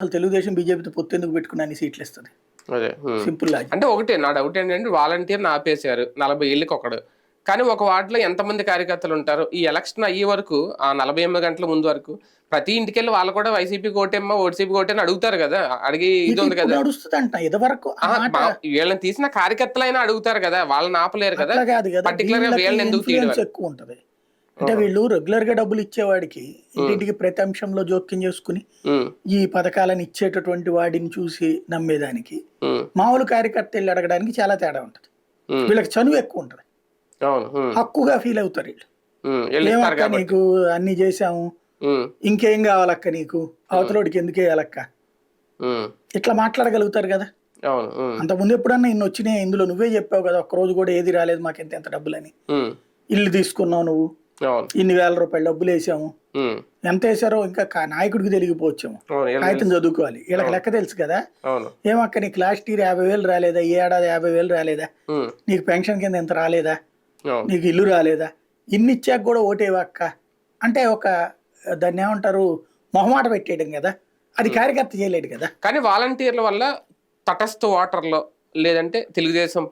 అసలు తెలుగుదేశం బీజేపీతో పొత్తు ఎందుకు పెట్టుకుని అన్ని సీట్లు ఇస్తుంది? అదే సింపుల్ లాజిక్. అంటే ఒకటే నా డౌట్ ఏంటంటే వాలంటీర్ని ఆపేశారు 40 ఏళ్ళకి ఒకడు. కానీ ఒక వార్డులో ఎంతమంది కార్యకర్తలు ఉంటారు? ఈ ఎలక్షన్ అయ్యే వరకు ఆ 48 గంటల ముందు వరకు ప్రతి ఇంటికెళ్ళి వాళ్ళు కూడా వైసీపీకి ఓటేమ్మా ఓటీసీపీకి ఓటేని అడుగుతారు కదా, అడిగి ఇది ఉంది ఇప్పుడు కదా. నడుస్తుందంట ఇది వరకు ఆ మాట వీళ్ళని తీసిన కార్యకర్తలైనా అడుగుతారు కదా, వాళ్ళని ఆపలేరు కదా. అట్లా కాదు కదా, పర్టికులర్ గా వీళ్ళకి వీళ్ళని ఎందుకు ఇన్ఫ్లుయెన్స్ తీయడం? ఎక్కువ ఉంటది. అంటే వీళ్ళు రెగ్యులర్ గా డబ్బులు ఇచ్చేవాడికి ఇంటింటికి ప్రతి అంశంలో జోక్యం చేసుకుని ఈ పథకాలను ఇచ్చేటటువంటి వాడిని చూసి నమ్మేదానికి మామూలు కార్యకర్త వెళ్ళి అడగడానికి చాలా తేడా ఉంటది. వీళ్ళకి చనువు ఎక్కువ ఉంటది, హక్కుగా ఫీల్ అవుతారు వీళ్ళు. ఏమక్క నీకు అన్ని చేసాము, ఇంకేం కావాలక్క నీకు, అవతలోడికి ఎందుకు వేయాలక్క, ఇట్లా మాట్లాడగలుగుతారు కదా. అంత ముందు ఎప్పుడన్నా ఇన్ని వచ్చినాయి, ఇందులో నువ్వే చెప్పావు కదా ఒక్కరోజు కూడా ఏది రాలేదు మాకు ఎంత డబ్బులని, ఇల్లు తీసుకున్నావు నువ్వు, ఇన్ని వేల రూపాయలు డబ్బులు వేసాము, ఎంత వేసారో ఇంకా నాయకుడికి తెలిగిపోవచ్చాము, కాగితం చదువుకోవాలి, వీళ్ళకి లెక్క తెలుసు కదా. ఏమక్క నీకు లాస్ట్ ఇయర్ 50,000 రాలేదా, ఈ ఏడాది 50,000 రాలేదా, నీకు పెన్షన్ కింద ఎంత రాలేదా, నీకు ఇల్లు రాలేదా, ఇన్ని ఇచ్చాక కూడా ఓటేవక్క అంటే ఒక దాన్ని ఏమంటారు మొహమాట పెట్టేయడం కదా, అది కార్యకర్త చేయలేడు కదా. కానీ వాలంటీర్ల వల్ల తటస్థ ఓటర్లో లేదంటే తెలుగుదేశం